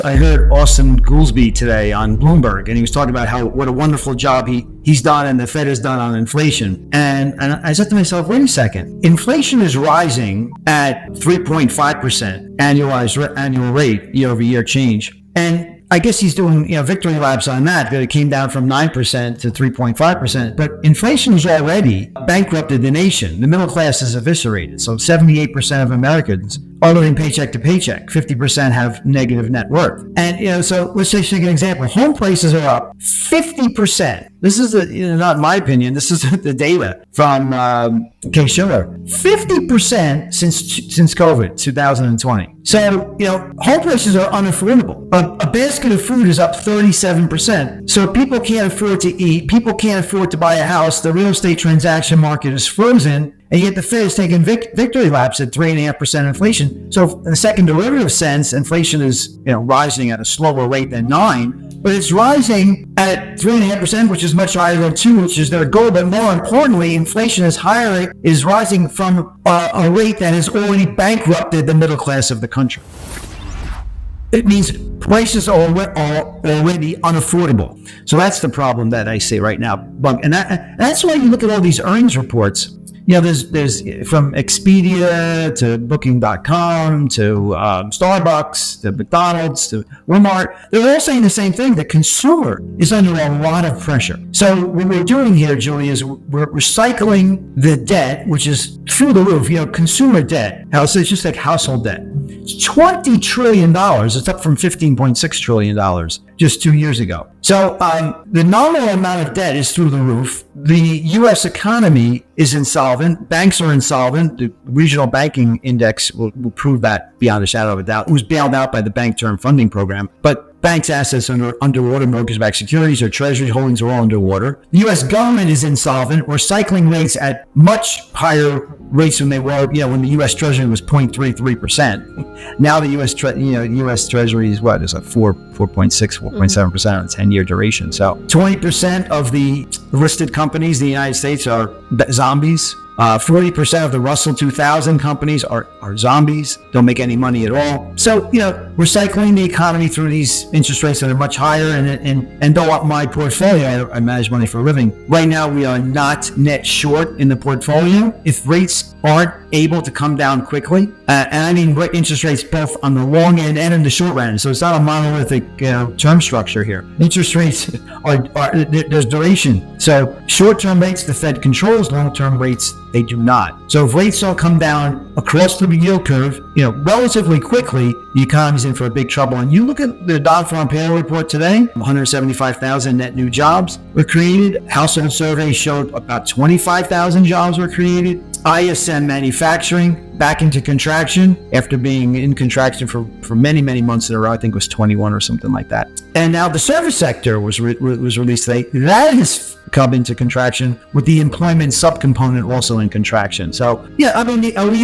I heard Austin Goolsbee today on Bloomberg, and he was talking about what a wonderful job he's done and the Fed has done on inflation. And I said to myself, wait a second, inflation is rising at 3.5% annual rate, year-over-year change. And I guess he's doing victory laps on that, but it came down from 9% to 3.5%. But inflation has already bankrupted the nation. The middle class is eviscerated. So 78% of Americans are living paycheck to paycheck. 50% have negative net worth. And so let's just take an example. Home prices are up 50%. This is not my opinion. This is the data from Case-Shiller. 50% since COVID, 2020. So home prices are unaffordable. A basket of food is up 37%. So people can't afford to eat. People can't afford to buy a house. The real estate transaction market is frozen. And yet the Fed is taking victory laps at 3.5% inflation. So in the second derivative sense, inflation is rising at a slower rate than 9%, but it's rising at 3.5%, which is much higher than 2%, which is their goal. But more importantly, inflation is rising from a rate that has already bankrupted the middle class of the country. It means prices are already unaffordable. So that's the problem that I see right now. And that's why you look at all these earnings reports. There's from Expedia to Booking.com to Starbucks to McDonald's to Walmart. They're all saying the same thing. The consumer is under a lot of pressure. So what we're doing here, Julie, is we're recycling the debt, which is through the roof. Consumer debt. It's just like household debt. It's $20 trillion. It's up from $15.6 trillion just 2 years ago. So the nominal amount of debt is through the roof. The U.S. economy is insolvent. Banks are insolvent. The regional banking index will prove that beyond a shadow of a doubt. It was bailed out by the Bank Term Funding Program, but banks' assets are underwater. Mortgage-backed securities or treasury holdings are all underwater. The U.S. government is insolvent. We're cycling rates at much higher rates than they were, when the U.S. Treasury was 0.33%. Now the U.S. Treasury is is a 4.6, 4.7% on a 10-year duration. So 20% of the listed companies in the United States are zombies. 40% of the Russell 2000 companies are zombies, don't make any money at all. So, we're cycling the economy through these interest rates that are much higher and don't want my portfolio. I manage money for a living. Right now, we are not net short in the portfolio. If rates aren't able to come down quickly, and I mean interest rates both on the long end and in the short end. So it's not a monolithic term structure here. Interest rates there's duration. So short-term rates, the Fed controls. Long-term rates, they do not. So if rates don't come down across the yield curve, relatively quickly, the economy's in for a big trouble. And you look at the non-farm payroll report today, 175,000 net new jobs were created. Household surveys showed about 25,000 jobs were created. ISM manufacturing back into contraction after being in contraction for many, many months in a row. I think it was 21 or something like that. And now the service sector was released today. That has come into contraction with the employment subcomponent also in contraction. So, are we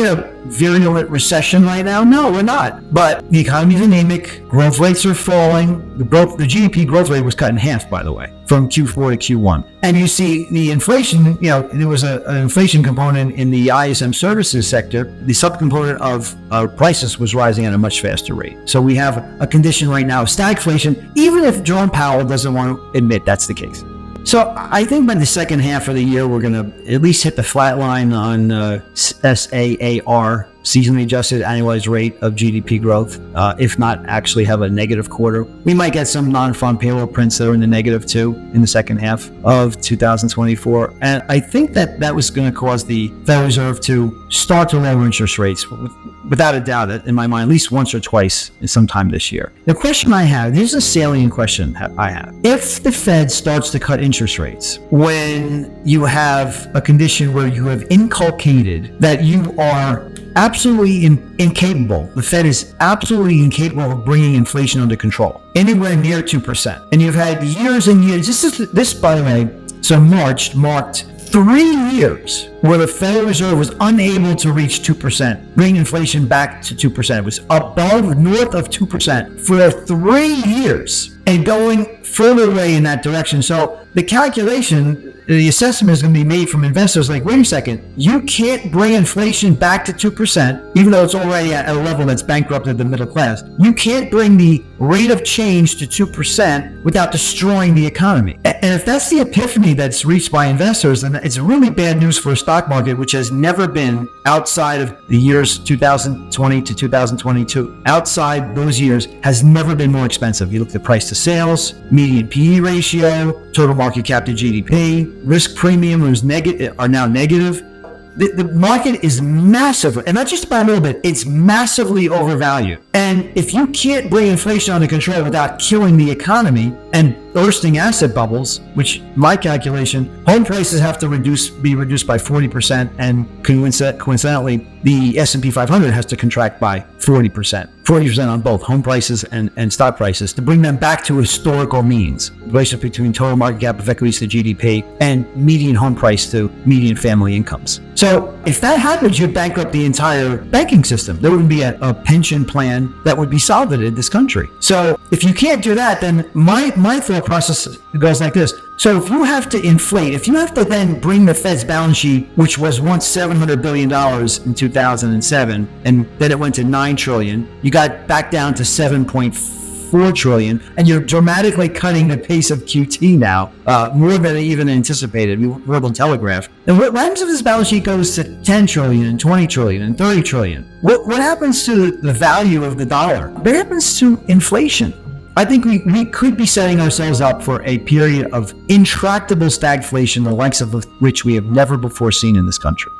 in a virulent recession right now? No, we're not. But the economy is anemic. Growth rates are falling. The GDP growth rate was cut in half, by the way, from Q4 to Q1. And you see the inflation, there was an inflation component in the ISM services sector. The subcomponent of prices was rising at a much faster rate. So we have a condition right now of stagflation, even if Jerome Powell doesn't want to admit that's the case. So I think by the second half of the year, we're going to at least hit the flat line on SAAR, seasonally adjusted annualized rate of GDP growth, if not actually have a negative quarter. We might get some non-farm payroll prints that are in the negative too in the second half of 2024. And I think that was going to cause the Federal Reserve to start to lower interest rates, without a doubt, in my mind, at least once or twice sometime this year. The question I have, here's a salient question I have. If the Fed starts to cut interest rates when you have a condition where you have inculcated that you are absolutely incapable, the Fed is absolutely incapable of bringing inflation under control, anywhere near 2%. And you've had years and years, this by the way, so March marked 3 years where the Federal Reserve was unable to reach 2%, bring inflation back to 2%. It was north of 2% for 3 years and going further away in that direction. So the calculation, the assessment is going to be made from investors like, wait a second, you can't bring inflation back to 2%, even though it's already at a level that's bankrupted the middle class. You can't bring the rate of change to 2% without destroying the economy. And if that's the epiphany that's reached by investors, then it's really bad news for a stock market, which has never been, outside of the years 2020 to 2022, outside those years, has never been more expensive. You look at the price to sales, median PE ratio, total market cap to GDP, risk premium are now negative. The market is massive, and not just by a little bit, it's massively overvalued. And if you can't bring inflation under control without killing the economy and bursting asset bubbles, which my calculation, home prices have to be reduced by 40%, and coincidentally, the S&P 500 has to contract by 40%. 40% on both home prices and stock prices to bring them back to historical means. The relationship between total market cap of equities to GDP and median home price to median family incomes. So if that happens, you'd bankrupt the entire banking system. There wouldn't be a pension plan that would be solvent in this country. So if you can't do that, then my thought process goes like this. So if you have to inflate, if you have to then bring the Fed's balance sheet, which was once $700 billion in 2007, and then it went to $9 trillion, you got back down to 7.4 trillion, and you're dramatically cutting the pace of QT now, more than even anticipated. We verbal telegraphed. And what happens if this balance sheet goes to 10 trillion and 20 trillion and 30 trillion? What happens to the value of the dollar? What happens to inflation? I think we could be setting ourselves up for a period of intractable stagflation, the likes of which we have never before seen in this country.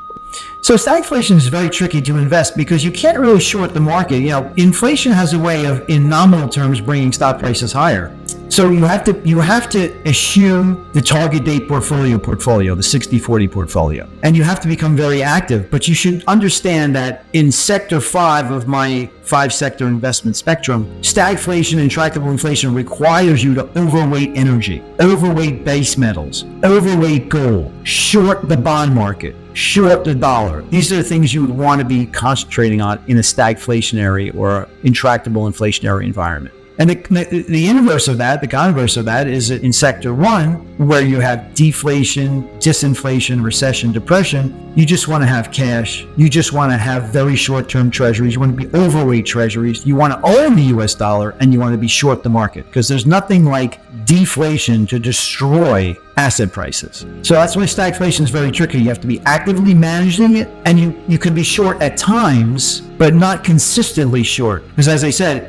So stagflation is very tricky to invest because you can't really short the market. You know, inflation has a way of, in nominal terms, bringing stock prices higher. So you have to eschew the target date portfolio, the 60-40 portfolio. And you have to become very active. But you should understand that in sector 5 of my 5-sector investment spectrum, stagflation, intractable inflation requires you to overweight energy, overweight base metals, overweight gold, short the bond market, short the dollar. These are the things you would want to be concentrating on in a stagflationary or intractable inflationary environment. And the inverse of that, the converse of that, is in sector 1, where you have deflation, disinflation, recession, depression. You just want to have cash. You just want to have very short-term treasuries. You want to be overweight treasuries. You want to own the US dollar, and you want to be short the market, because there's nothing like deflation to destroy asset prices. So that's why stagflation is very tricky. You have to be actively managing it, and you can be short at times, but not consistently short. Because as I said,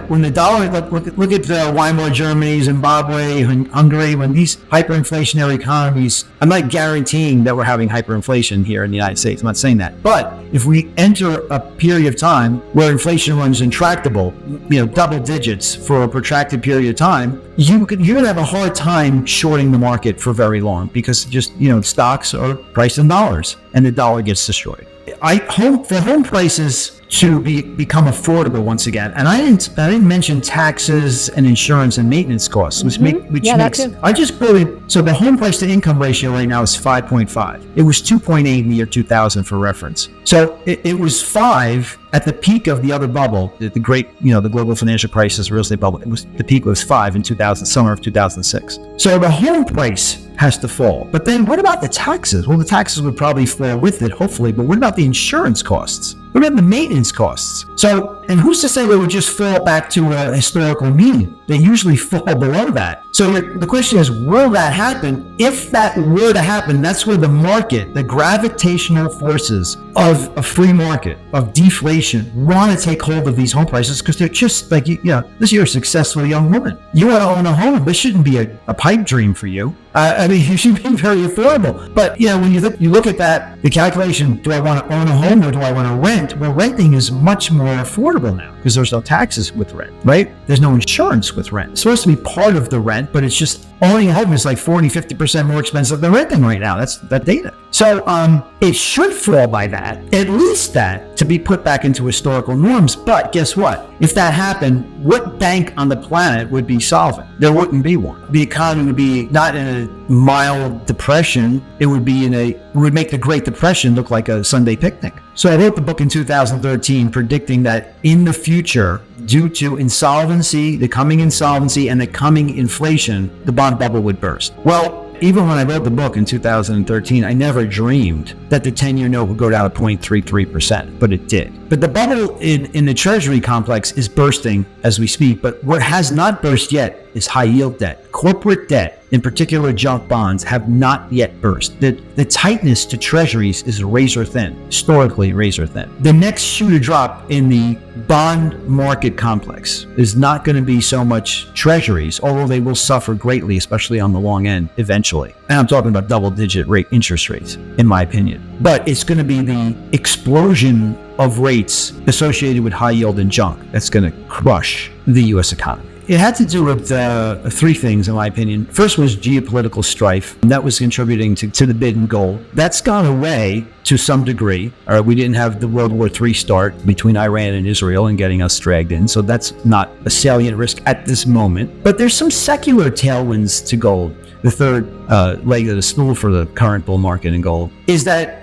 when the dollar, look at Weimar Germany, Zimbabwe, Hungary, when these hyperinflationary economies, I'm not guaranteeing that we're having hyperinflation here in the United States. I'm not saying that. But if we enter a period of time where inflation runs intractable, double digits for a protracted period of time, you're going to have a hard time shorting the market for very long, because just, stocks are priced in dollars and the dollar gets destroyed. I hope for home prices to become affordable once again. And I didn't mention taxes and insurance and maintenance costs, which makes I just quoted. So the home price to income ratio right now is 5.5. It was 2.8 in the year 2000 for reference. So it was 5 at the peak of the other bubble, the great, the global financial crisis, real estate bubble. The peak was 5 in summer of 2006. So the home price has to fall. But then what about the taxes? Well, the taxes would probably fall with it, hopefully, but what about the insurance costs? What about the maintenance costs? So, and who's to say they would just fall back to a historical mean? They usually fall below that. So the question is, will that happen? If that were to happen, that's where the market, the gravitational forces of a free market, of deflation, want to take hold of these home prices, because they're just like, you're a successful young woman. You want to own a home. This shouldn't be a pipe dream for you. You should be very affordable. But, when you look at that, the calculation, do I want to own a home or do I want to rent? Well, renting is much more affordable now because there's no taxes with rent, right? There's no insurance with rent. It's supposed to be part of the rent, but it's just owning a home is like 40-50% more expensive than renting right now. That's that data. So it should fall by that, at least that, to be put back into historical norms. But guess what? If that happened, what bank on the planet would be solvent? There wouldn't be one. The economy would be not in a mild depression. It would make the Great Depression look like a Sunday picnic. So I wrote the book in 2013 predicting that in the future, due to the coming insolvency and the coming inflation, the bond bubble would burst. Well, even when I wrote the book in 2013, I never dreamed that the 10-year note would go down to 0.33%, but it did. But the bubble in the Treasury complex is bursting as we speak, but what has not burst yet is high yield debt. Corporate debt, in particular junk bonds, have not yet burst. The tightness to treasuries is razor thin, historically razor thin. The next shoe to drop in the bond market complex is not going to be so much treasuries, although they will suffer greatly, especially on the long end eventually. And I'm talking about double-digit rate interest rates, in my opinion. But it's going to be the explosion of rates associated with high yield and junk that's going to crush the U.S. economy. It had to do with three things, in my opinion. First was geopolitical strife. That was contributing to the bid in gold. That's gone away to some degree. We didn't have the World War III start between Iran and Israel and getting us dragged in. So that's not a salient risk at this moment. But there's some secular tailwinds to gold. The third leg of the stool for the current bull market in gold is that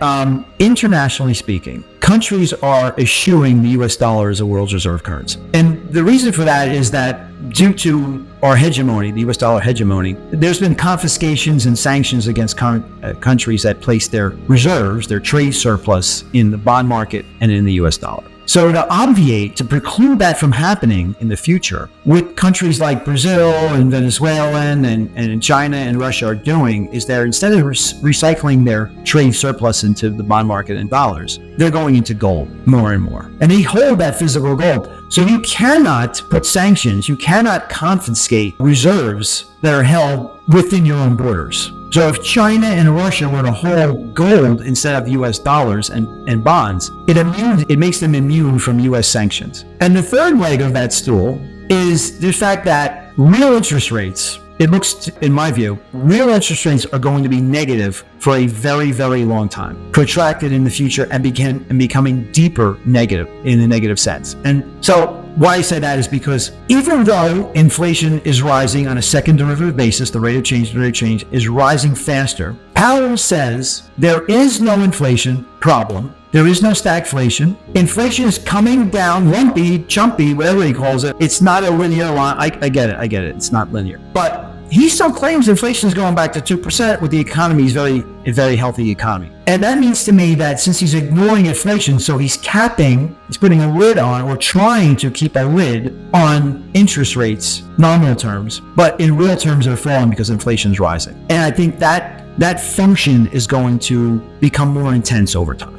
internationally speaking, countries are eschewing the US dollar as a world's reserve currency. And the reason for that is that due to our hegemony, the US dollar hegemony, there's been confiscations and sanctions against countries that place their reserves, their trade surplus in the bond market and in the US dollar. So to obviate, to preclude that from happening in the future, what countries like Brazil and Venezuela and China and Russia are doing is they're, instead of recycling their trade surplus into the bond market in dollars, they're going into gold more and more. And they hold that physical gold. So you cannot put sanctions, you cannot confiscate reserves that are held within your own borders. So if China and Russia were to hold gold instead of US dollars and bonds, it makes them immune from US sanctions. And the third leg of that stool is the fact that real interest rates, it looks, in my view, real interest rates are going to be negative for a very, very long time, protracted in the future and becoming deeper negative in the negative sense. And so why I say that is because even though inflation is rising on a second derivative basis, the rate of change is rising faster, Powell says there is no inflation problem. There is no stagflation. Inflation is coming down, lumpy, chumpy, whatever he calls it. It's not a linear line. I get it. It's not linear. But he still claims inflation is going back to 2% with the economy's a very healthy economy. And that means to me that since he's ignoring inflation, so he's putting a lid on, or trying to keep a lid on interest rates, nominal terms, but in real terms they're falling because inflation is rising. And I think that function is going to become more intense over time.